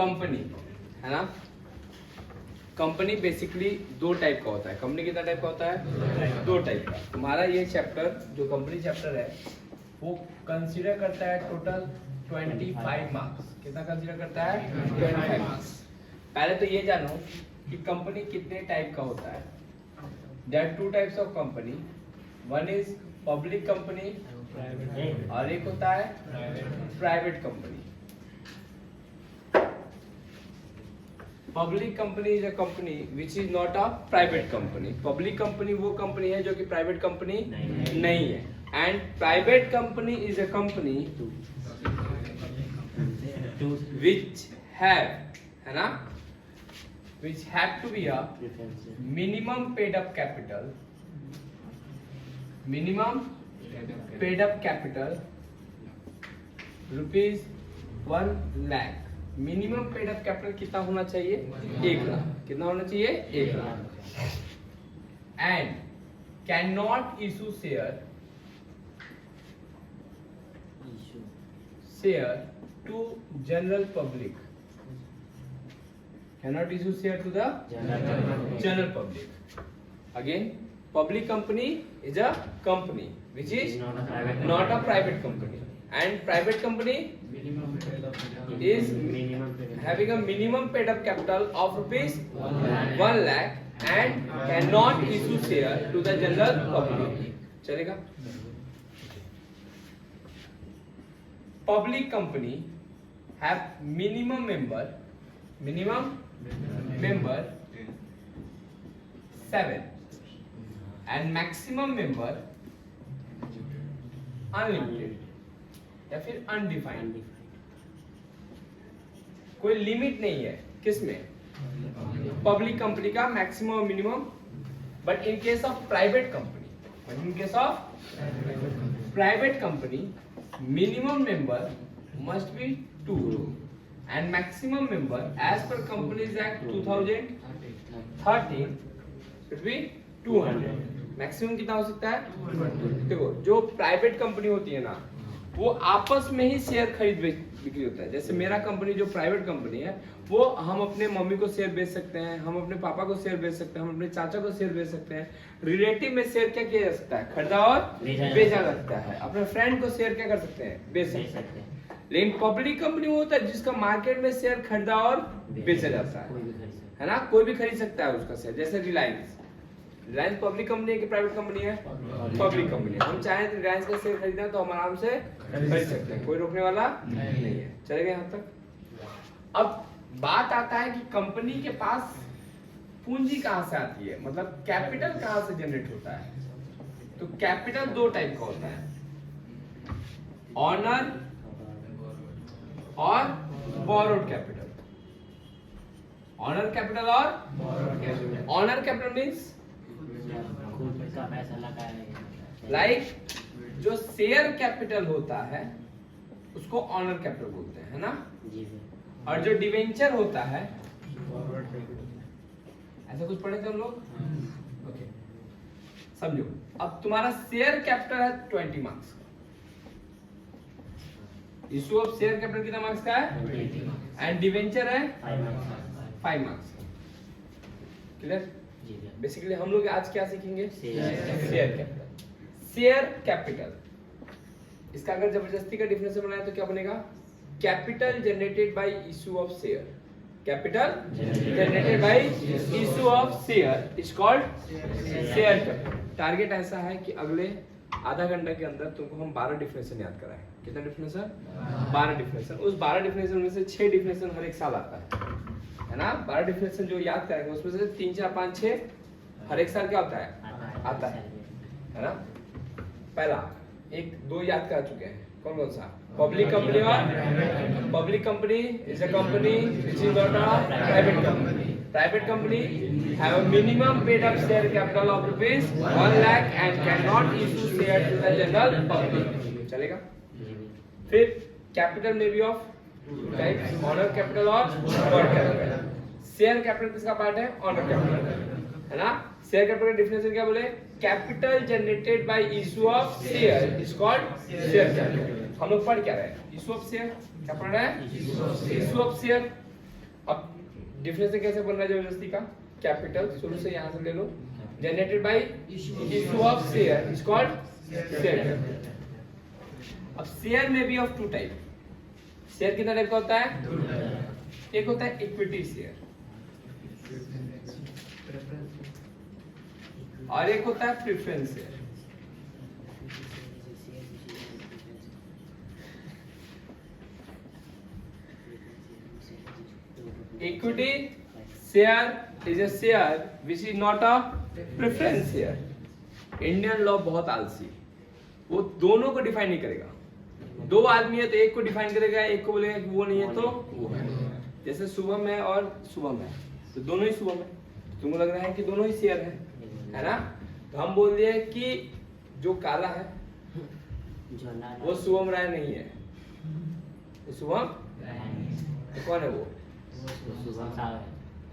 Company है ना, company basically दो टाइप का होता है। कंपनी कितना टाइप का होता है? दो टाइप का। तुम्हारा ये चैप्टर जो कंपनी चैप्टर है वो कंसीडर करता है टोटल 25 मार्क्स। कितना कंसीडर करता है? 25 मार्क्स। पहले तो ये जानो कि कंपनी कितने टाइप का होता है। There are two types of company, one is public company और एक होता है private company. Public company is a company which is not a private company. Public company वो कंपनी है जो कि प्राइवेट कंपनी नहीं है। And private company is a company which है ना, which have to be a minimum paid up capital, minimum paid up capital rupees 1 lakh। Minimum paid up capital कितना होना चाहिए? 1 लाख। कितना होना चाहिए? 1 lakh. And can not issue share to general public, cannot issue share to the general public. Again, public company is a company which is not a private company, and private company is having a minimum paid up capital of rupees 1 lakh and cannot issue share to the general public. चलेगा? Public company have minimum member 7 and maximum member unlimited या फिर undefined। कोई limit नहीं है किसमें? Public company का maximum और minimum. But in case of private company minimum member must be 2 and maximum member as per Companies Act 2013 should be 200। Maximum कितना हो सकता है? 200। देखो जो प्राइवेट कंपनी होती है ना वो आपस में ही शेयर खरीद बिक्री होता है। जैसे मेरा कंपनी जो प्राइवेट कंपनी है वो हम अपने मम्मी को शेयर बेच सकते हैं, हम अपने पापा को शेयर बेच सकते हैं, हम अपने चाचा को शेयर बेच सकते हैं। रिलेटिव में शेयर क्या किया जा सकता है? खरीदा और बेचा जा सकता है। अपने फ्रेंड को शेयर क्या कर सकते हैं? बेच सकते हैं। लेकिन पब्लिक कंपनी वो होता है जिसका मार्केट में शेयर खरीदा और बेचा जाता है ना, कोई भी खरीद सकता है उसका शेयर। जैसे रिलायंस पब्लिक कंपनी है कि प्राइवेट कंपनी है? पब्लिक कंपनी है। हम चाहें तो रिलायंस का शेयर खरीदना तो हम आराम से खरीद सकते हैं, कोई रोकने वाला नहीं है। चलेगा यहाँ तक? अब बात आता है कि कंपनी के पास पूंजी कहाँ से आती है, मतलब कैपिटल कहाँ से जनरेट होता है। तो कैपिटल दो टाइप का होता है, ऑनर और बोरोड कैपिटल। ऑनर कैपिटल और ऑनर कैपिटल मींस लाइक जो शेयर कैपिटल होता है उसको ऑनर कैपिटल बोलते हैं, है ना। और जो डिवेंचर होता है, ऐसा कुछ पढ़े थे हम लोग? ओके समझो। अब तुम्हारा शेयर कैपिटल है 20 मार्क्स का, इशू ऑफ शेयर कैपिटल कितना मार्क्स का है? एंड डिवेंचर है 5 मार्क्स। क्लियर? बेसिकली हम लोग आज क्या सीखेंगे? Share capital. शेयर कैपिटल इसका अगर जबरदस्ती का डिफिनेशन बनाए तो क्या बनेगा? Capital generated by issue of share. Capital generated by issue of share is called share capital. Target ऐसा है कि अगले आधा घंटा के अंदर तुमको हम 12 डिफिनेशन याद कराएं। कितना डिफिनेशन? 12 डिफिनेशन। उस 12 डिफिनेशन में से 6 डिफिनेशन हर एक साल आता है ना। 12 डिफिनेशन जो याद करेंगे उसमें से 3 4 5 6 हर एक साल क्या होता है? आता है ना। पहला 1 2 याद कर चुके हैं, कौन कौन सा? पब्लिक कंपनी और public company is a company which is not a private company. Private company have a minimum paid up share capital of rupees 1 lakh and can not issue share to the general public. चलेगा? फिर capital में भी of types, owner capital और borrowed capital. Share capital किसका part है? Owner capital, है ना। Share capital का डेफिनेशन क्या बोले? Capital generated by issue of share is called share capital. हम लोग पढ़ क्या रहे हैं? Issue of share. क्या पढ़ रहे हैं? Issue of share. डिफरेंस कैसे बन रहा है जबरदस्ती का? कैपिटल शुरू से यहाँ से ले लो, generated by issue of share is called share. अब शेयर में भी ऑफ टू टाइप। शेयर कितना टाइप का होता है? एक होता है इक्विटी शेयर और एक होता है preference share. Equity share is a share which is not a preference share. Indian law बहुत आलसी, वो दोनों को डिफाइन नहीं करेगा। दो आदमी है तो एक को डिफाइन करेगा, एक को बोलेगा कि वो नहीं है तो वो है। जैसे शुभम है और शुभम है तो दोनों ही शुभम है, तुमको लग रहा है कि दोनों ही शेयर है ना? तो हम बोल दिए कि जो काला है वो शुभम राय नहीं है, तो शुभम तो कौन है वो?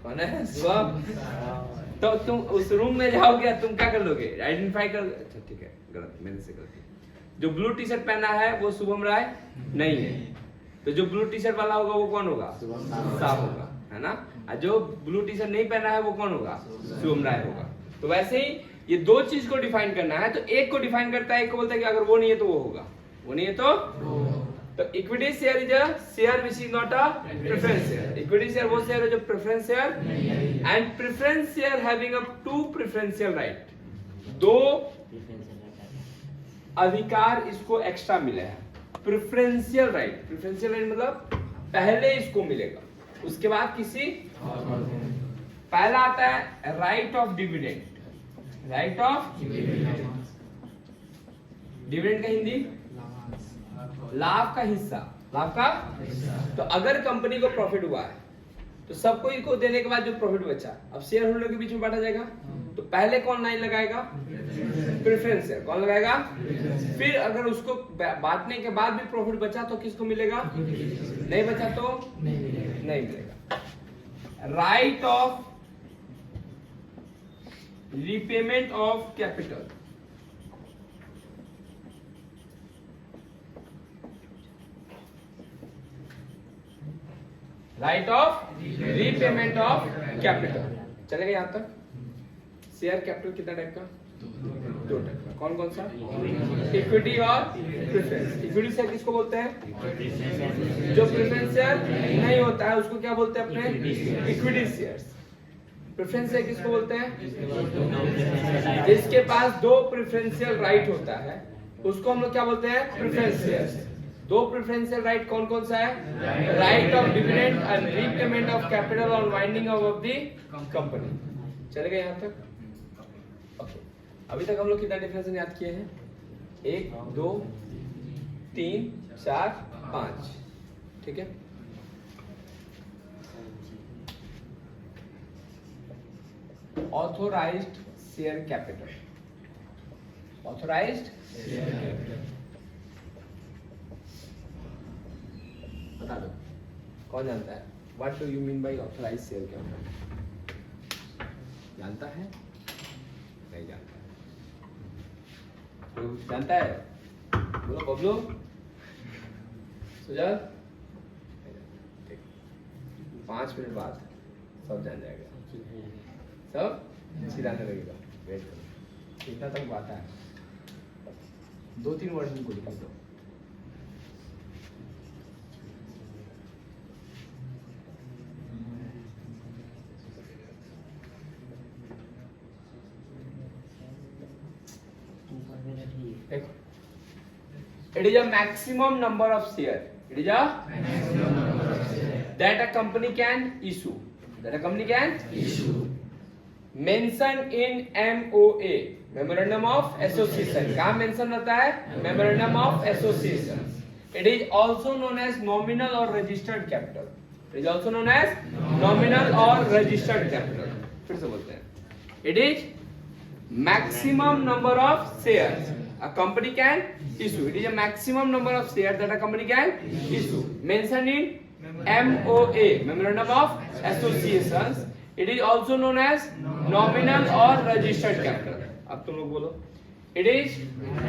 कौन है? शुभम। तो तुम उस रूम में जाओगे, तुम क्या कर लोगे? आइडेंटिफाई कर, अच्छा ठीक है, गलत, मेरे से गलती। जो ब्लू टी शर्ट पहना है वो शुभम राय नहीं है, तो जो ब्लू टी शर्ट वाला होगा वो कौन होगा? साहब होगा, है ना? और जो ब्लू टी शर्ट नहीं पहना है वो कौन होगा? शुभम राय होगा। तो वैसे ही ये दो चीज को डिफाइन करना है, तो एक को डिफाइन करता है, एक को बोलता है कि अगर वो नहीं है तो वो होगा, वो नहीं है तो equity share is a share which is not a preference share. Equity share वो शेयर है जो preference share, and preference share having up to preferential right, दो अधिकार इसको एक्स्ट्रा मिले हैं। प्रेफरेंशियल राइट, प्रेफरेंशियल राइट मतलब पहले इसको मिलेगा, उसके बाद किसी। पहला आता है right of dividend. Right of dividend का हिंदी लाभ का हिस्सा, लाभ का। तो अगर कंपनी को प्रॉफिट हुआ है तो सबको इसको देने के बाद जो प्रॉफिट बचा अब शेयर होल्डर के बीच में बांटा जाएगा। तो पहले कौन लाइन लगाएगा? Preference share. कौन लगाएगा? फिर अगर उसको बांटने के बाद भी प्रॉफिट बचा तो किसको मिलेगा? नहीं बचा तो नहीं मिलेगा। Right of repayment of capital. Right of repayment of capital. चलेगा यहां तक? शेयर कैपिटल कितना टाइप का? दो टाइप का। कौन कौन सा? इक्विटी और प्रेफरेंस। इक्विटी शेयर किसको बोलते हैं? जो प्रेफरेंस शेयर नहीं होता है उसको क्या बोलते हैं अपने? Equity shares. प्रेफरेंस शेयर किसको बोलते हैं? जिसके पास दो प्रेफरेंशियल राइट होता है उसको हम लोग क्या बोलते हैं? Preference shares. दो प्रेफरेंशियल राइट कौन कौन सा है? Right of dividend and repayment of capital on winding of the company. चलेगा यहां तक? ओके, अभी तक हम लोग कितना डिफरेंस याद किए हैं? 1 2 3 4 5, ठीक है। Authorised share capital. Authorised share capital बता दो, कौन जानता है? What do you mean by authorised share capital? जानता है? नहीं जानता है? कोई जानता है? बोलो बबलू, सुजल। 5 मिनट बाद सब जान जाएगा, सब सिराने लगेगा। वेट करो, इतना तक बात है। 2-3 वर्ड इनको लिख दो। It is a maximum number of share. It is a that a company can issue. That a company can issue. Mentioned in MOA, Memorandum of Association. कहाँ mention रहता है? Memorandum of Association. It is also known as nominal or registered capital. It is also known as nominal or registered capital. फिर से बोलते हैं. It is maximum number of shares a company can issue. It is a maximum number of shares that a company can issue. Mentioned in MOA, Memorandum of Associations. It is also known as nominal or registered capital. अब तुम लोग बोलो. It is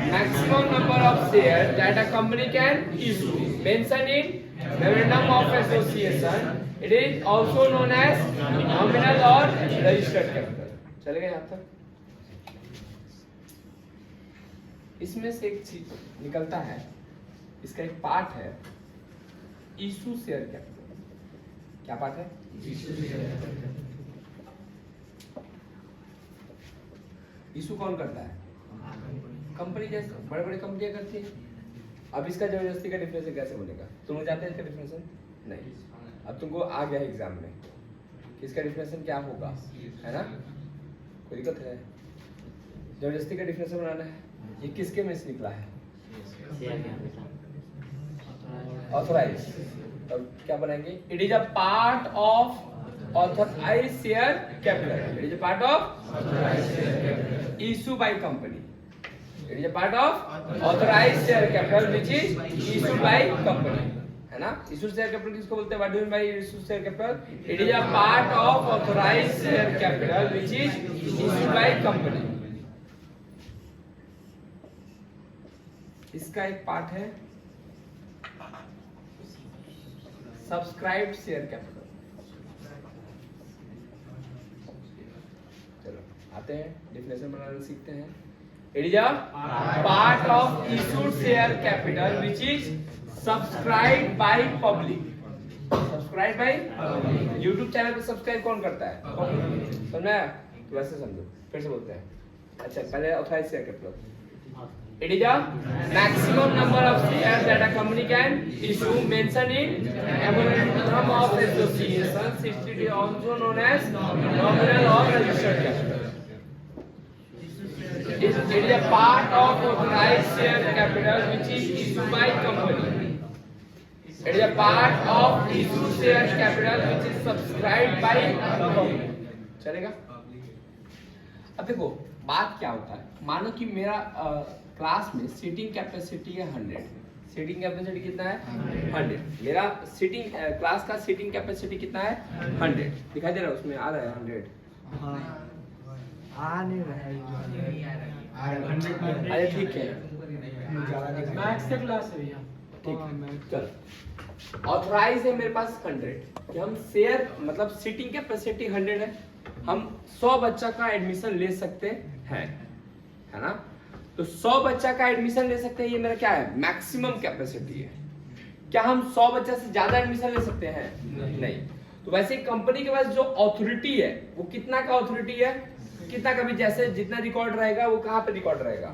maximum number of shares that a company can issue. Mentioned in Memorandum of Association. It is also known as nominal और registered capital. चलेगा यहाँ तक? इसमें से एक चीज निकलता है, इसका एक पार्ट है इशू शेयर कैपिटल। क्या पार्ट है? इशू कौन करता है? कंपनी, जैसे बड़े बड़े कंपनियां करती है। अब इसका जबरदस्ती का डिफरेंस कैसे बनेगा? तुम लोग जानते हैं इसका डिफरेंस? नहीं। अब तुमको आ गया एग्जाम में कि इसका डिफरेंस क्या होगा, है ना? कोई दिक्कत है? जबरदस्ती का डिफरेंस बनाना है। ये किसके में से निकला है? ऑथराइज। अब क्या बनाएंगे? It is a part of authorise share capital. It is a part of issue by company. It is a part of authorized share capital which is issued by company, है ना? Issued share capital किसको बोलते हैं? What do you mean by issued share capital? It is a part of authorized share capital which is issued by company. इसका एक part है subscribed share capital। चलो आते हैं, डिफिनेशन बनाना सीखते हैं। It is a part of issued share capital which is subscribed by public। Subscribed by YouTube channel पे subscribe कौन करता है? Public। समझा? तो वैसे समझो, फिर से बोलते हैं। अच्छा, पहले authorized share capital। It is a maximum number of shares that a company can issue mentioned in memorandum of association, it is also known as nominal or registered capital। It is a part of authorized share capital which is issued by company। It is a part of issued share capital which is subscribed by company। चलेगा? अब देखो बात क्या होता है, मानो कि मेरा क्लास में सीटिंग कैपेसिटी है 100। सीटिंग कैपेसिटी कितना है? 100। मेरा सीटिंग क्लास का सीटिंग कैपेसिटी कितना है? 100। दिखाई दे रहा है? उसमें आ रहा है 100। अरे ठीक है, मैथ्स का क्लास है भैया। ठीक, चल। ऑथराइज है मेरे पास 100 कि हम शेयर मतलब सीटिंग कैपेसिटी 100 है, हम 100 बच्चा का एडमिशन ले सकते हैं, है ना? तो 100 बच्चा का एडमिशन ले सकते हैं, ये मेरा क्या है? मैक्सिमम कैपेसिटी है। क्या हम 100 बच्चा से ज्यादा एडमिशन ले सकते हैं? नहीं। तो वैसे कंपनी के पास जो अथॉरिटी है वो कितना का अथॉरिटी है? कितना का भी, जैसे जितना रिकॉर्ड रहेगा वो कहाँ पे रिकॉर्ड रहेगा?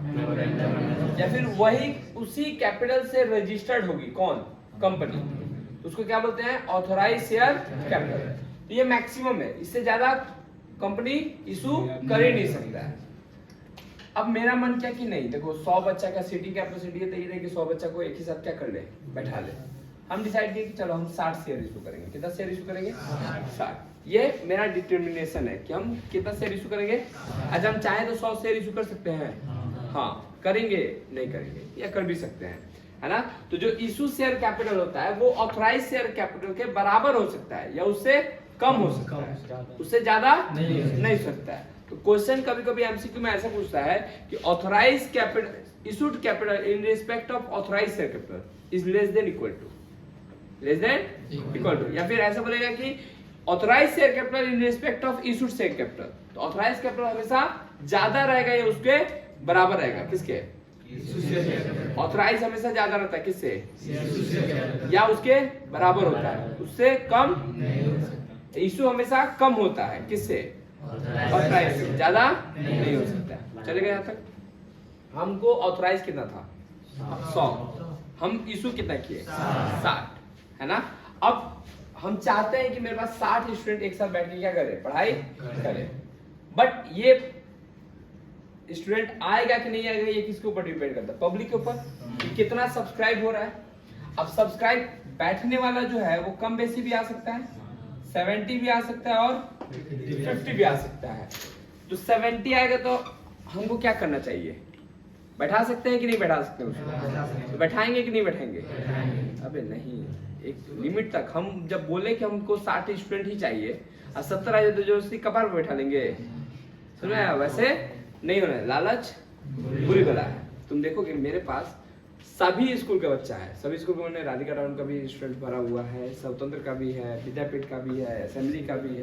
या फिर वही उसी कैपिटल से रजिस्टर्ड होगी कौन? कंपनी। तो उसको क्या बोलते हैं? Authorise share capital. तो ये मैक्सिमम है, इससे ज्यादा कंपनी इशू कर ही नहीं सकता है। अब मेरा मन क्या कि नहीं, देखो 100 बच्चा का सीटिंग कैपेसिटी है, तो ये कि 100 बच्चा को एक ही साथ क्या कर ले? बैठा ले। हम डिसाइड किए कि चलो हम 60 शेयर इशू करेंगे। कितना शेयर इशू करेंगे? 60। ये मेरा डिटर्मिनेशन है कि हम कितना शेयर इशू करेंगे। अच्छा, हम चाहे तो 100 शेयर इशू कर सकते हैं, हाँ करेंगे, नहीं करेंगे या कर भी सकते हैं, है ना? तो जो इशू शेयर कैपिटल होता है वो ऑथराइज शेयर कैपिटल के बराबर हो सकता है या उससे कम हो सकता है, उससे ज्यादा नहीं हो सकता है। तो क्वेश्चन कभी कभी एमसीक्यू में ऐसा पूछता है कि authorise capital issued capital in respect of authorise share capital is less than equal to, या फिर ऐसा बोलेगा कि authorise share capital in respect of issued share capital. तो ऑथराइज कैपिटल हमेशा ज्यादा रहेगा या उसके बराबर रहेगा? किसके? ऑथराइज हमेशा ज्यादा रहता है, किससे? या उसके बराबर होता है, उससे कम। इशू हमेशा कम होता है, किससे? ऑथराइज से ज्यादा नहीं हो सकता। चलेगा यहाँ तक? हमको ऑथराइज कितना था? 100। हम इशू कितना किए? 60, है ना? अब हम चाहते हैं कि मेरे पास 60 स्टूडेंट एक साथ बैठ के क्या करे? पढ़ाई करे। बट ये स्टूडेंट आएगा कि नहीं आएगा ये किसके ऊपर डिपेंड करता है? पब्लिक के ऊपर, कि कितना सब्सक्राइब हो रहा है। अब सब्सक्राइब बैठने वाला जो है वो कम बेसी भी आ सकता है, 70 भी आ सकता है और 50 भी आ सकता है। तो 70 आएगा तो हमको क्या करना चाहिए? बैठा सकते हैं कि नहीं बैठा सकते उसको? तो बैठाएंगे कि नहीं बैठाएंगे? अबे नहीं, एक लिमिट तक। हम जब बोले कि हमको 60 स्टूडेंट ही चाहिए और 70 आ जाए तो जो उसकी कपार पे बैठा लेंगे। सुना? वैसे नहीं होना है, लालच बुरी बला है। तुम देखोगे मेरे पास सभी स्कूल का बच्चा है, सभी स्कूल में राधिका टाउन का भी स्टूडेंट भरा हुआ है, स्वतंत्र का भी है, विद्यापीठ का भी है, असेंबली का भी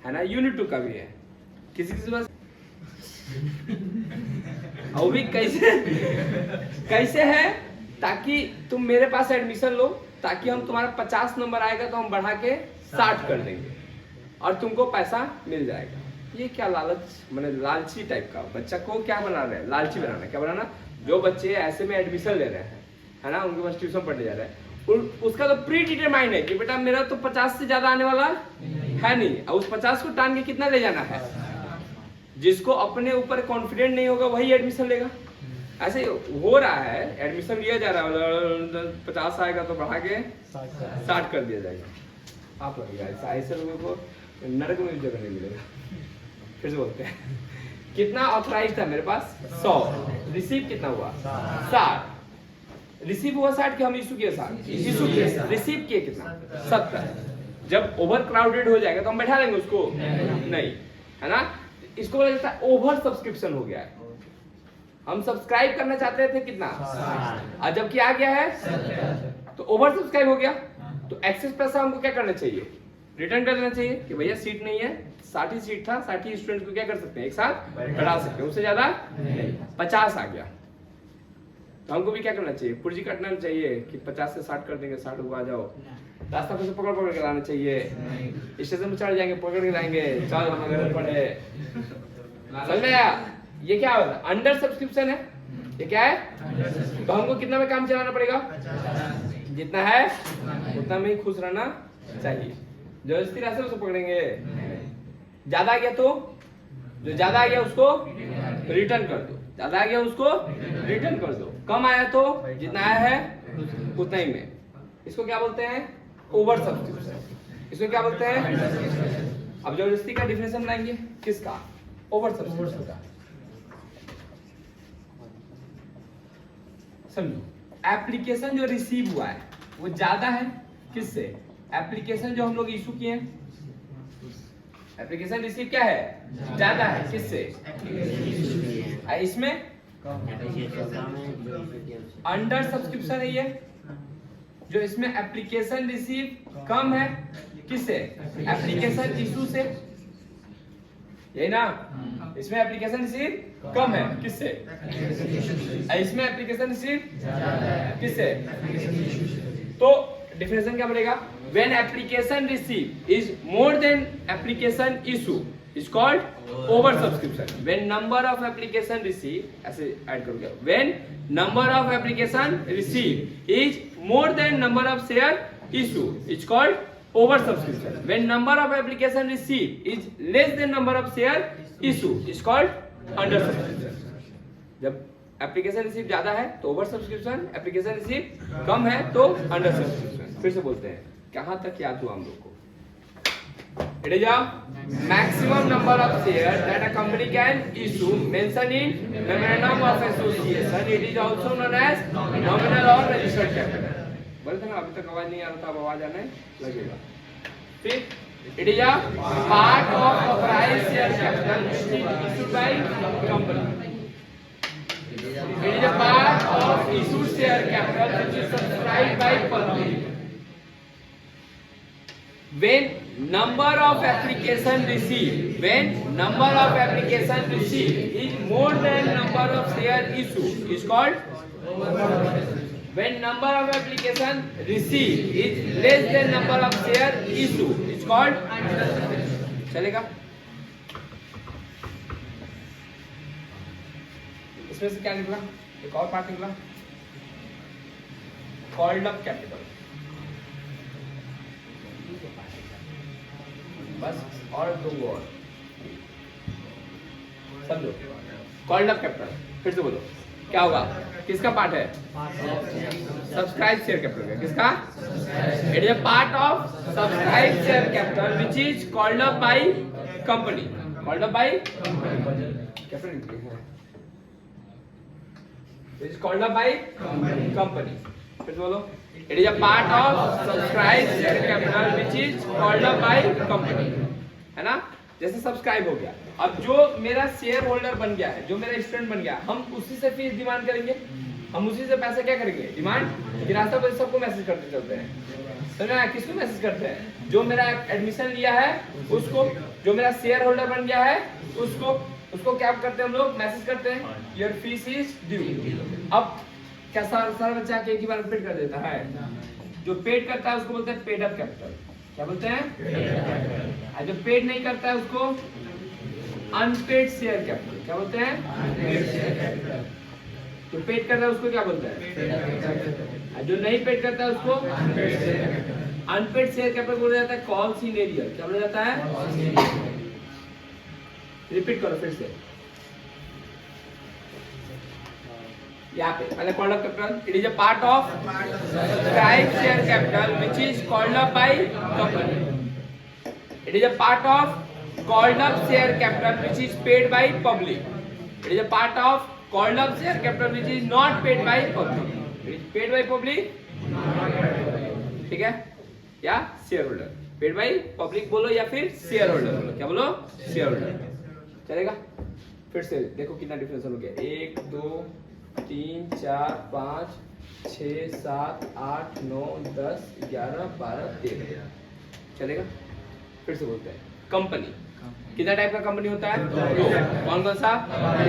है ना, यूनिट 2 का भी है। किसी किसी बस वो भी कैसे है ताकि तुम मेरे पास एडमिशन लो, ताकि हम तुम्हारा 50 नंबर आएगा तो हम बढ़ा के 60 कर देंगे और तुमको पैसा मिल जाएगा। ये क्या लालच, मैंने लालची टाइप का बच्चा को क्या बना रहे हैं, लालची बनाना। क्या बनाना, जो बच्चे ऐसे में एडमिशन ले रहे हैं है ना, उनके पास ट्यूशन पढ़ने जा रहे हैं, उसका तो प्री डिटरमाइंड है कि बेटा मेरा तो 50 से ज्यादा आने वाला है नहीं, और उस 50 को टान के कितना ले जाना है। जिसको अपने ऊपर कॉन्फिडेंट नहीं होगा वही एडमिशन लेगा। ऐसे हो रहा है, एडमिशन लिया जा रहा है, 50 आएगा तो बढ़ा के 60 कर दिया जाएगा। आप लगेगा ऐसे लोगों को नरक में जगह नहीं मिलेगा। फिर से बोलते हैं, कितना ऑथराइज था मेरे पास 100, रिसीव कितना हुआ 60। रिसीव हुआ 60 कि हम इशू किए 60, इशू किए, रिसीव किए कितना 70। जब ओवर क्राउडेड हो जाएगा तो हम बैठा लेंगे उसको, नहीं है ना। इसको बोला जाता है ओवर सब्सक्रिप्शन हो गया है। हम सब्सक्राइब करना चाहते थे कितना, और जबकि आ गया है तो ओवर सब्सक्राइब हो गया। तो एक्सेस पैसा हमको क्या करना चाहिए, रिटर्न कर देना चाहिए कि भैया सीट नहीं है, 60 ही सीट था, 60 ही स्टूडेंट को क्या कर सकते हैं एक साथ बढ़ा सकते हैं, उससे ज्यादा 50 आ गया तो हमको भी क्या करना चाहिए, पुर्जी कटना चाहिए कि 50 से 60 कर देंगे, 60 को आ जाओ। रास्ता पे से पकड़ के लाना चाहिए, स्टेशन पे चढ़ जाएंगे, पकड़ के लाएंगे, चल हमारे पड़े। समझ में आया? ये क्या होता है, अंडर सब्सक्रिप्शन है। ये क्या है, तो हमको कितना में काम चलाना पड़ेगा, जितना है उतना में ही खुश रहना चाहिए। जबरदस्ती रास्ते से पकड़ेंगे, ज्यादा आ गया तो जो ज्यादा आ गया उसको रिटर्न कर दो, ज्यादा आ गया उसको रिटर्न कर दो, कम आया तो जितना आया है उतना ही में। इसको क्या बोलते हैं, ओवर सब्सक्रिप्शन। इसको क्या बोलते हैं, अब जबरदस्ती का डिफिनेशन लाएंगे किसका, ओवर सब्सक्रिप्शन का। समझो, एप्लीकेशन जो रिसीव हुआ है वो ज्यादा है किससे, एप्लीकेशन जो हम लोग इशू किए हैं, एप्लीकेशन रिसीव क्या है, ज्यादा है किससे, इसमें अंडर सब्सक्रिप्शन है ये, जो इसमें एप्लीकेशन रिसीव कम है किससे, एप्लीकेशन इशू से, यही ना। इसमें एप्लीकेशन रिसीव कम है किससे, इसमें एप्लीकेशन रिसीव किससे। तो डिफिनेशन क्या बनेगा, when application receive is more than application issue is called over subscription। when number of application receive, ऐसे ऐड करोगे, when number of application receive is more than number of share issue is called over subscription। when number of application receive is less than number of share issue is called under subscription। जब application receive ज्यादा है तो over subscription, application receive कम है तो under subscription. फिर से बोलते हैं, कहां तक याद हुआ हम लोग को, it is a maximum number of share that a company can issue mention in memorandum of association. It is also known as nominal और रजिस्टर्ड कैपिटल। बोलते ना, अभी तक आवाज नहीं आ रहा था, अब आवाज आने लगेगा। फिर it is a part of authorised share capital issued by company. It is a part of issued share capital which is subscribed by company. When number of application received is more than number of share issued is called, when number of application received is less than number of share issued is called, चलेगा। इसमें से क्या निकला, एक और part निकला, called up capital. बस और दो और समझो, कॉल्ड अप कैपिटल। फिर से बोलो क्या होगा, किसका पार्ट है, सब्सक्राइब शेयर कैपिटल का, किसका, it is a part of subscribe share capital which is called up by company, called up by capital is called up by company। फिर बोलो, it is a part of subscribed share capital which is called up by company, है ना। जैसे subscribe हो गया, अब जो मेरा शेयर होल्डर बन गया है, जो मेरा स्टूडेंट बन गया, हम उसी से फीस डिमांड करेंगे, हम उसी से पैसा क्या करेंगे, डिमांड। लेकिन रास्ता पर सबको मैसेज करते चलते हैं, समझना। किसको मैसेज करते हैं, जो मेरा एडमिशन लिया है उसको, जो मेरा शेयर होल्डर बन गया है उसको क्या करते हैं हम लोग, मैसेज करते हैं योर फीस इज ड्यू। अब क्या सारा बच्चा के एक ही बार पेड कर देता है, जो पेड करता है उसको बोलते हैं पेड अप कैपिटल। क्या बोलते हैं, और जो पेड नहीं करता है उसको अनपेड शेयर कैपिटल। क्या बोलते हैं, जो पेड करता है उसको क्या बोलते हैं, जो नहीं पेड करता है उसको अनपेड शेयर कैपिटल बोला जाता है, कॉल्स इन एरियर। क्या बोला जाता है, रिपीट करो फिर से। यहाँ पे पहले called up capital, it is a part of subscribe share capital which is called up by company. It is a part of called up share capital which is paid by public. It is a part of called up share capital which is not paid by public. It is paid by public, ठीक है, या share holder. Paid by public बोलो या फिर share holder बोलो। क्या बोलो, share holder. चलेगा, फिर से देखो कितना डिफरेंस हो गया, 1 2 3 4 5 6 7 8 9 10 11 12 13। चलेगा, फिर से बोलते हैं कंपनी। कितना टाइप का कंपनी होता है, दो। कौन कौन सा,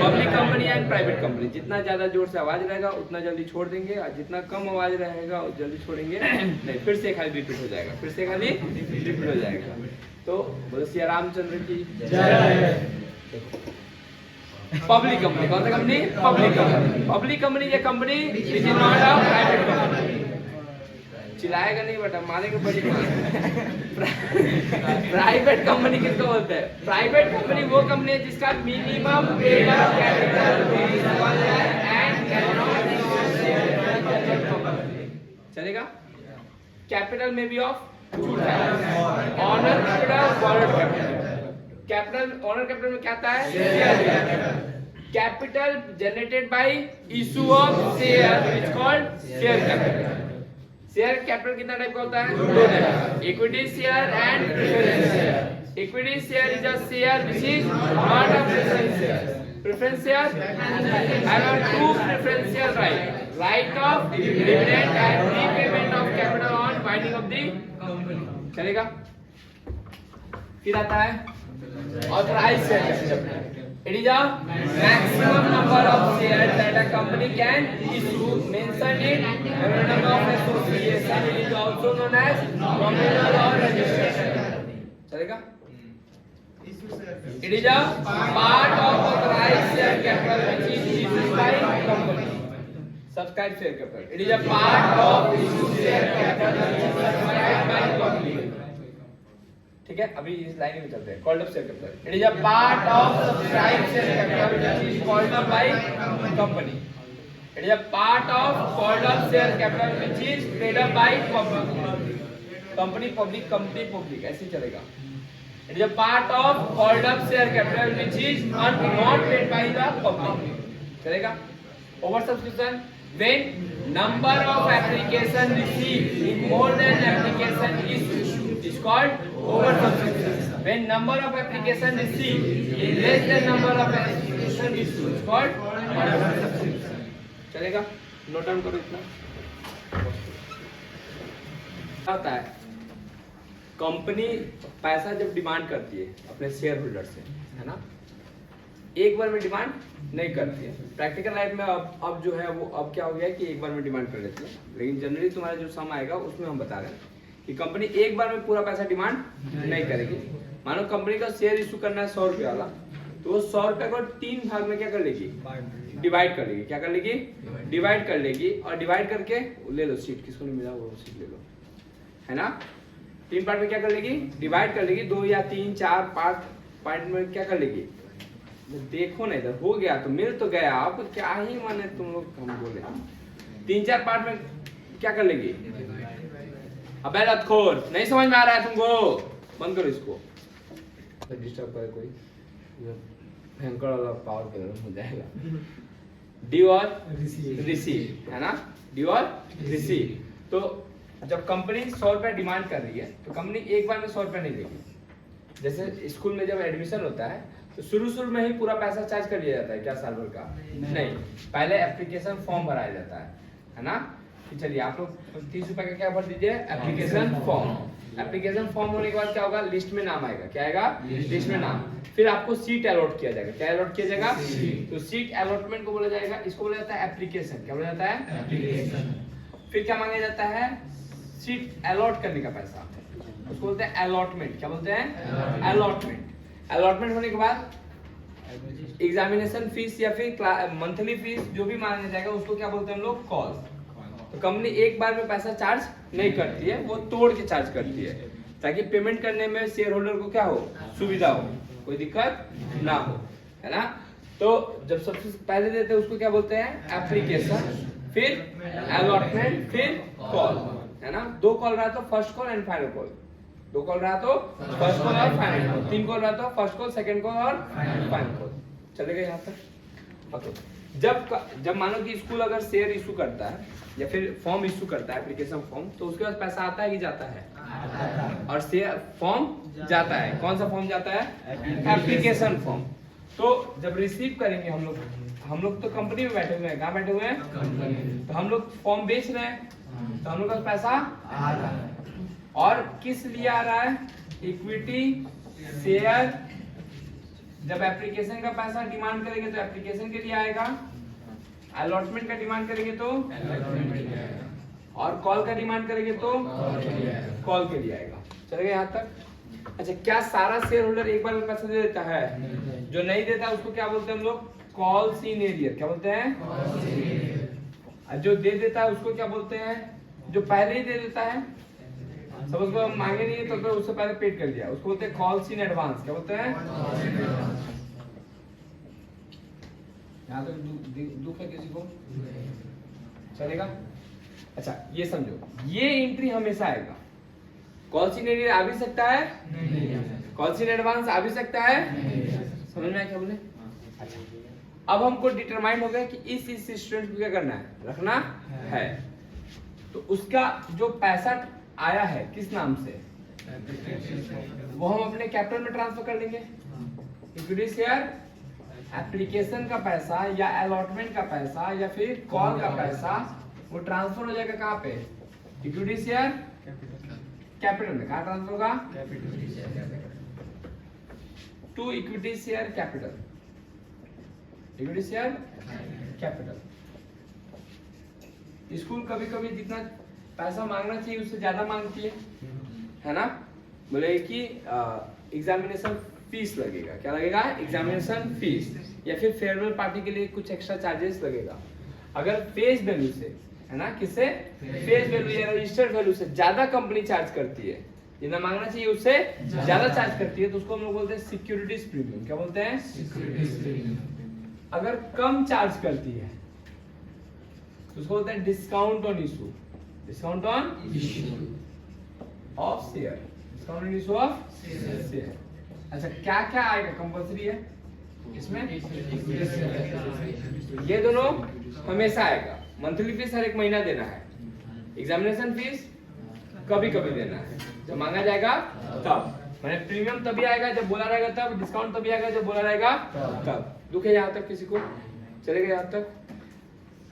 public company and private company. जितना ज्यादा जोर से आवाज रहेगा उतना जल्दी छोड़ देंगे, और जितना कम आवाज रहेगा जल्दी छोड़ेंगे नहीं। फिर से खाली रिपीट हो जाएगा, फिर से खाली रिपीट हो जाएगा। तो बोलो श्री रामचंद्र की जय। पब्लिक कंपनी, कौन सा company, public company. Public company ये company which is not a private company. चिल्लाएगा नहीं बेटा, मारेंगे बड़ी मार। प्राइवेट कंपनी किसको बोलते हैं, प्राइवेट कंपनी वो कंपनी है जिसका minimum paid up capital is 1 lakh and can not चलेगा। कैपिटल में be of two types, owner capital, borrowed capital. Capital, owner capital में क्या आता है, capital generated by issue of share is called share capital. Share capital कितना type का होता है, दो type, equity share and preference share. Equity share is a share which is not a preference share. Preference share have to preferential right of dividend and repayment of capital on winding of the company. चलेगा, फिर आता है authorised share capital. It is a maximum number of shares that a company can issue. Mentioned in memorandum of association. It is also known as nominal or registration. चलेगा? It is a part of authorized share capital which is issued by company. Subscribed share capital. It is a part of issued share capital which is subscribed by company. ठीक है, अभी इस line में चलते हैं। Called up share capital, it is a part of subscribe share capital which is called up by company. It is a part of called up share capital which is paid up by public. Company public, company public, ऐसे चलेगा। It is a part of called up share capital which is not paid by the public. चलेगा। Over subscription, when number of application received is more than application issued is called oversubscription. When number of application received is less than number of application issued is called undersubscription. चलेगा, note down करो इतना। क्या होता है, company पैसा जब demand करती है अपने शेयर होल्डर से, है ना, एक बार में डिमांड नहीं करती है। प्रैक्टिकल लाइफ में अब जो है वो अब क्या हो गया है कि एक बार में डिमांड कर लेती है, लेकिन जनरली तुम्हारा जो सम आएगा उसमें हम बता रहे हैं कि कंपनी एक बार में पूरा पैसा डिमांड नहीं करेगी। मानो कंपनी का शेयर इशू करना है 100 रुपये वाला, तो वो 100 रुपये को 3 भाग में क्या कर लेगी, डिवाइड कर लेगी। क्या कर लेगी, डिवाइड कर लेगी। और डिवाइड करके ले लो सीट, किसको नहीं मिला वो सीट ले लो, है ना। 3 पार्ट में क्या कर लेगी, डिवाइड कर लेगी। 2 या 3 4 5 पार्ट में क्या कर लेगी, देखो ना इधर, हो गया तो मिल तो गया। आपको क्या ही माने तुम लोग, हम बोले 3-4 पार्ट में क्या कर लेगी। अबे लतखोर, नहीं समझ में आ रहा है तुमको, बंद करो इसको, डिस्टर्ब करे कोई, भयंकर वाला पावर गरम हो जाएगा। ड्यू और रिसीव, है ना, ड्यू और रिसीव। तो जब कंपनी 100 रुपए डिमांड कर रही है तो कंपनी एक बार में 100 रुपए नहीं देगी। जैसे स्कूल में जब एडमिशन होता है तो शुरू में ही पूरा पैसा चार्ज कर लिया जाता है क्या साल भर का? नहीं, पहले एप्लीकेशन फॉर्म भराया जाता है ना। कि चलिए आप लोग 30 रुपए का क्या भर दीजिए, एप्लीकेशन फॉर्म। एप्लीकेशन फॉर्म होने के बाद क्या होगा, लिस्ट में नाम आएगा। क्या आएगा? लिस्ट में नाम। फिर आपको सीट अलॉट किया जाएगा। क्या अलॉट किया जाएगा? तो सीट अलॉटमेंट को बोला जाएगा, इसको बोला जाता है एप्लीकेशन। क्या बोला जाता है? एप्लीकेशन। फिर क्या मांगा जाता है? सीट अलॉट करने का पैसा, उसको बोलते हैं अलॉटमेंट। क्या बोलते हैं? अलॉटमेंट। अलॉटमेंट होने के बाद एग्जामिनेशन फीस या फिर मंथली फीस जो भी मांगा जाएगा उसको क्या बोलते हैं हम लोग? कॉल। तो कंपनी एक बार में पैसा चार्ज नहीं करती है, वो तोड़ के चार्ज करती है ताकि पेमेंट करने में शेयर होल्डर को क्या हो, सुविधा हो, कोई दिक्कत ना हो, है ना। तो जब सबसे पहले देते हैं उसको क्या बोलते हैं? एप्लीकेशन, फिर अलॉटमेंट, फिर कॉल, है ना। 2 कॉल रहा तो first call and final call. 2 call रहा तो फर्स्ट कॉल और फाइनल कॉल। 3 कॉल रहा तो फर्स्ट कॉल, सेकंड कॉल और फाइनल कॉल। चलेगा यहाँ तक? ओके। जब मानो कि स्कूल अगर शेयर इशू करता है या फिर फॉर्म इशू करता है, एप्लीकेशन फॉर्म, तो उसके बाद पैसा आता है कि जाता है? और शेयर फॉर्म जाता है। कौन सा फॉर्म जाता है? Application form. तो जब रिसीव करेंगे हम लोग तो कंपनी में बैठे हुए हैं। कहाँ बैठे हुए हैं? तो हम लोग फॉर्म बेच रहे हैं, तो हम लोग का पैसा आ रहा है। और किस लिए आ रहा है? Equity share. जब एप्लीकेशन का पैसा डिमांड करेंगे तो एप्लीकेशन के लिए आएगा, अलॉटमेंट का डिमांड करेंगे तो और कॉल का डिमांड करेंगे तो कॉल के लिए आएगा। चलेगा यहाँ तक? अच्छा, क्या सारा शेयर होल्डर एक बार में पैसा दे देता है? जो नहीं देता उसको क्या बोलते हैं हम लोग? Calls in arrear. क्या बोलते हैं? जो दे देता है उसको क्या बोलते हैं? जो पहले ही दे देता है, सब उसको मांगे नहीं है तो उससे पहले पेड कर दिया, उसको बोलते हैं कॉल इन एडवांस। क्या बोलते हैं? यहाँ तो दुख है किसी को? चलेगा? अच्छा, ये समझो, ये एंट्री हमेशा आएगा। कॉल इन एरियर आ भी सकता है, कॉल इन एडवांस आ भी सकता है। समझ में आया क्या बोले? अच्छा, अब हमको डिटरमाइन हो गया कि इस स्टूडेंट को क्या करना है, रखना है। तो उसका जो पैसा आया है किस नाम से, वो हम अपने कैपिटल में ट्रांसफर कर देंगे। इक्विटी शेयर, एप्लीकेशन का पैसा या अलॉटमेंट का पैसा या फिर कॉल का पैसा, वो ट्रांसफर हो जाएगा कहाँ पे? इक्विटी शेयर कैपिटल में। कहाँ ट्रांसफर होगा? To equity share capital. Equity share capital. School कभी कभी जितना पैसा मांगना चाहिए उससे ज्यादा मांगती है ना। बोले कि एग्जामिनेशन फीस लगेगा। क्या लगेगा? एग्जामिनेशन फीस, या फिर फेयरवेल पार्टी के लिए कुछ एक्स्ट्रा चार्जेस लगेगा। अगर फेस वैल्यू से, है ना, किससे? फेस वैल्यू या रजिस्टर्ड वैल्यू से ज्यादा कंपनी चार्ज करती है, जितना मांगना चाहिए उससे ज्यादा चार्ज करती है, तो उसको हम लोग बोलते हैं सिक्योरिटीज प्रीमियम। क्या बोलते हैं? Securities premium. अगर कम चार्ज करती है तो उसको बोलते हैं discount on issue. Discount on issue of share. Discount on issue of share. अच्छा, क्या क्या आएगा कंपल्सरी है इसमें? ये दोनों हमेशा आएगा। मंथली फीस हर एक महीना देना है, एग्जामिनेशन फीस कभी कभी देना है, जब मांगा जाएगा तब। मैंने प्रीमियम तभी आएगा जब बोला रहेगा तब, डिस्काउंट तभी आएगा जब बोला रहेगा तब। दुख है यहाँ तक किसी को? चलेगा यहाँ तक?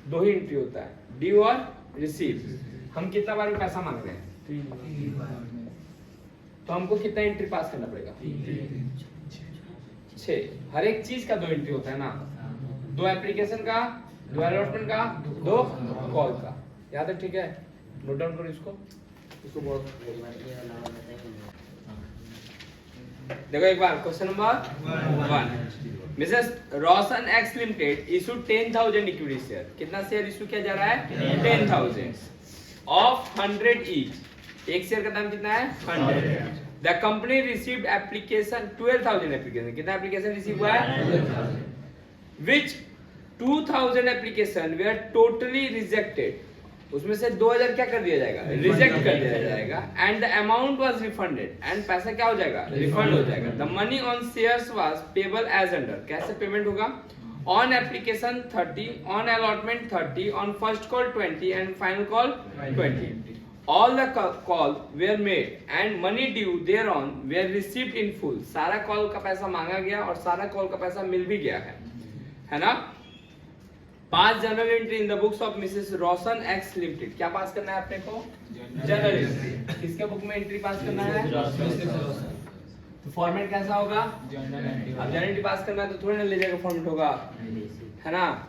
2 ही एंट्री होता है, ड्यू और रिसीव। हम कितना बार में पैसा मांग रहे हैं? 3 बार। तो हमको कितना एंट्री पास करना पड़ेगा? 6। हर एक चीज का 2 एंट्री होता है ना। 2 एप्लीकेशन का, 2 अलॉटमेंट का, 2 कॉल का। यहाँ तक ठीक है? नोट डाउन करो इसको। देखो एक बार question number 1। Mrs Roshan X Limited issue 10,000 equity share. कितना शेयर इशू किया जा रहा है? 10,000 ऑफ 100 ईच। एक शेयर का दाम कितना है? 100। The company received application 12,000 application. कितना एप्लीकेशन रिसीव हुआ है? विच 2,000 एप्लीकेशन वेयर टोटली रिजेक्टेड। उसमें से 2,000 क्या कर दिया जाएगा? रिजेक्ट कर दिया जाएगा। And the amount was refunded. And पैसा क्या हो जाएगा? रिफंड हो जाएगा। The money on shares was payable as under. कैसे पेमेंट होगा? On application 30, on allotment 30, on first call 20 and final call 20। All the call were made and money due thereon were received in full. सारा call का पैसा मांगा गया और सारा call का पैसा मिल भी गया है ना? Pass general entry in the books of Mrs Roshan X Limited. क्या पास करना है अपने को? General entry. किसके बुक में एंट्री पास करना है? तो फॉर्मेट कैसा होगा? अब जनरल एंट्री पास करना है तो थोड़ी ना ले जाएगा फॉर्मेट होगा, है ना?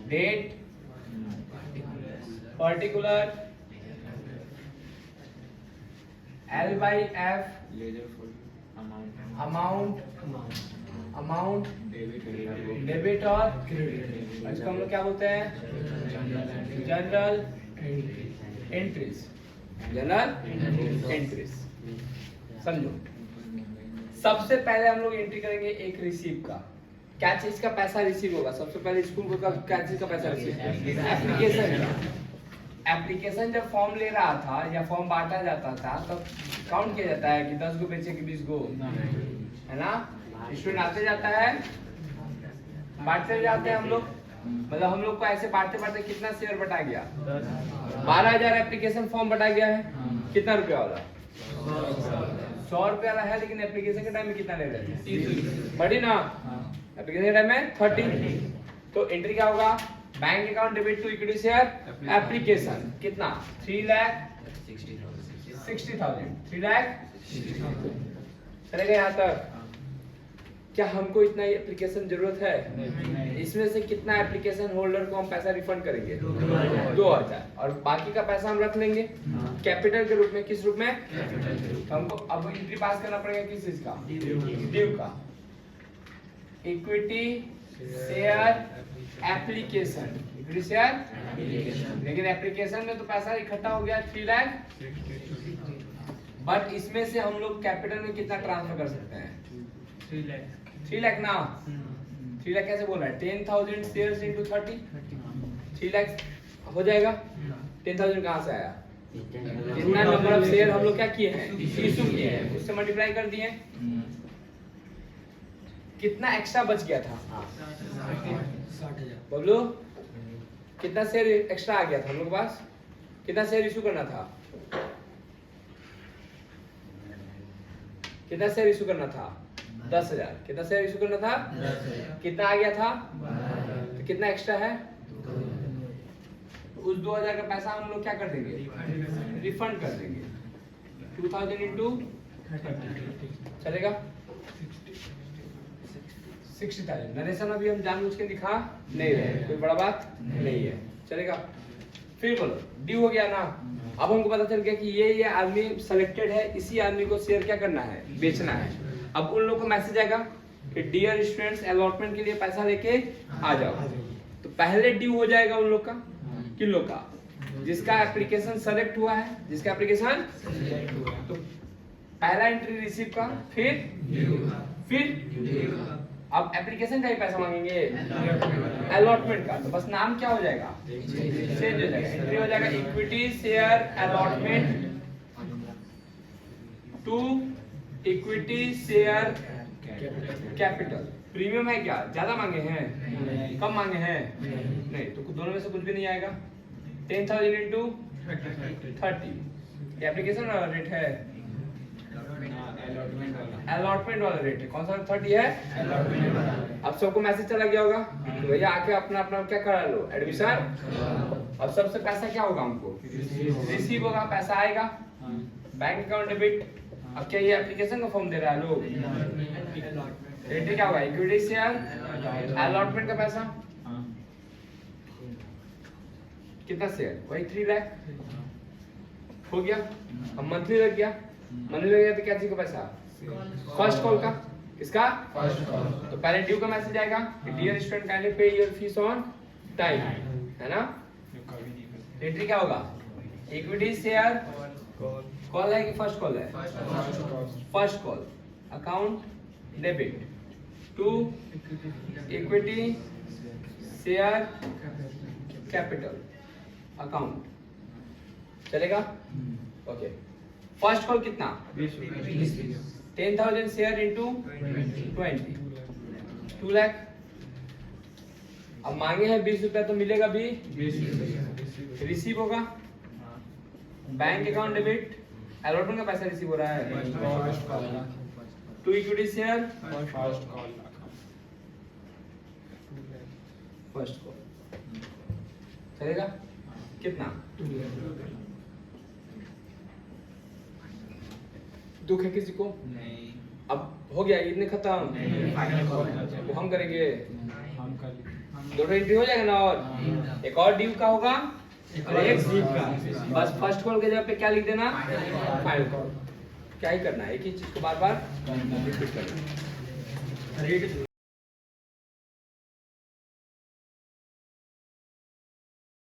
Date, particular, L by F, amount, debit और इसको हम लोग क्या बोलते हैं? Journal entries. Journal entries. समझो, सबसे पहले हम लोग एंट्री करेंगे एक रिसीव का. क्या चीज का पैसा रिसीव होगा? सबसे पहले स्कूल को क्या चीज का पैसा रिसीव? एप्लीकेशन का. एप्लीकेशन जब फॉर्म ले रहा था या फॉर्म बांटा जाता था तब काउंट किया जाता है कि 10 गो बेचे कि 20 गो, है ना? स्टूडेंट आते जाता है, बांटते जाते हैं हम लोग. मतलब हम लोग को ऐसे बांटते बांटते कितना शेयर बटा गया? 12,000 एप्लीकेशन फॉर्म बटा गया है. कितना रुपया वाला? 100 रुपया वाला है. लेकिन एप्लीकेशन के टाइम में कितना ले रहे थे? बड़ी ना. एप्लीकेशन के टाइम में 30. तो एंट्री क्या होगा? Bank account debit to equity share application. कितना? 3,60,000. 3,60,000 चलेगा यहाँ तक? क्या हमको इतना एप्लीकेशन जरूरत है? इसमें से कितना एप्लीकेशन होल्डर को हम पैसा रिफंड करेंगे? 2,000. और बाकी का पैसा हम रख लेंगे कैपिटल के रूप में. किस रूप में? हमको अब एंट्री पास करना पड़ेगा किस चीज का? ड्यू का. Equity share application. Equity share. लेकिन एप्लीकेशन में तो पैसा इकट्ठा हो गया 3 लाख. बट इसमें से हम लोग कैपिटल में कितना ट्रांसफर कर सकते हैं? 3 लाख ना. 3 लाख कैसे बोल रहा है? 10,000 शेयर्स इनटू 30. 3 लाख हो जाएगा. 10,000 कहाँ से आया? जितना नंबर ऑफ शेयर हम लोग क्या किए हैं? इशू किए हैं, उससे मल्टीप्लाई कर दिए. कितना एक्स्ट्रा बच गया था? 60,000. बबलू, कितना शेयर एक्स्ट्रा आ गया था हम लोग के पास? कितना शेयर इशू करना था? कितना शेयर इशू करना था? 10,000. कितना शेयर इशू करना था? 10,000. कितना आ गया था? तो कितना एक्स्ट्रा है? उस 2,000 का पैसा हम लोग क्या कर देंगे? रिफंड कर देंगे. 2,000 इंटू 30 चलेगा. 60,000. नरेशन अभी हम जानबूझ के दिखा नहीं रहे, कोई बड़ा बात नहीं है. चलेगा. फिर बोलो, ड्यू हो गया ना. अब हमको पता चल गया कि ये आदमी सिलेक्टेड है. इसी आदमी को शेयर क्या करना है? बेचना है. अब उन लोगों को मैसेज आएगा कि डियर स्टूडेंट्स, अलॉटमेंट के लिए पैसा लेके आ जाओ. तो पहले ड्यू हो जाएगा उन लोग का. किन लोग का? जिसका एप्लीकेशन सेलेक्ट हुआ है. जिसका एप्लीकेशन तो पहला एंट्री रिसीव का, फिर अब एप्लीकेशन का ही पैसा मांगेंगे अलॉटमेंट का. तो बस नाम क्या हो जाएगा? चेंज हो जाएगा. एंट्री हो जाएगा equity share allotment to equity share capital. Premium है क्या? ज्यादा मांगे हैं? कम मांगे हैं? नहीं. तो दोनों में से कुछ भी नहीं आएगा. 10,000 इंटू 30 एप्लीकेशन वाला रेट है. अलॉटमेंट वाला रेट है. कौन सा? 30 है. अब सबको मैसेज चला गया होगा तो भैया आके अपना अपना क्या करा लो, एडमिशन. अब सबसे पैसा क्या होगा? हमको रिसीव होगा. पैसा आएगा बैंक अकाउंट डेबिट. अब क्या ये एप्लीकेशन का फॉर्म दे रहा है लोग? रेट क्या होगा? इक्विटी शेयर अलॉटमेंट का पैसा. कितना शेयर? वही 3 लाख हो गया. अब मंथली लग गया. मंथली लग गया तो क्या चीज का पैसा? फर्स्ट कॉल का. किसका? First call. तो पहले ड्यू का मैसेज आएगा कि dear student kindly pay your fees on time, है ना? एंट्री क्या होगा? इक्विटी शेयर कॉल है कि फर्स्ट कॉल है? First call. Account debit to equity share capital account. चलेगा? ओके. फर्स्ट कॉल कितना 10,000 शेयर इंटू 20 2 लाख। अब मांगे हैं 20 रुपया तो मिलेगा भी रिसीव होगा। बैंक अकाउंट डेबिट अलॉटमेंट का पैसा रिसीव हो रहा है। To equity share first call चलेगा कितना? दुख है किसी को? अब हो गया इतने खत्म। वो हम करेंगे दोनों एंट्री हो जाएगा ना। और एक और ड्यू का होगा और एक जीप का। बस फर्स्ट कॉल के जगह पे क्या लिख देना फाइनल कॉल। क्या ही करना है, एक ही चीज को बार बार रिपीट करना।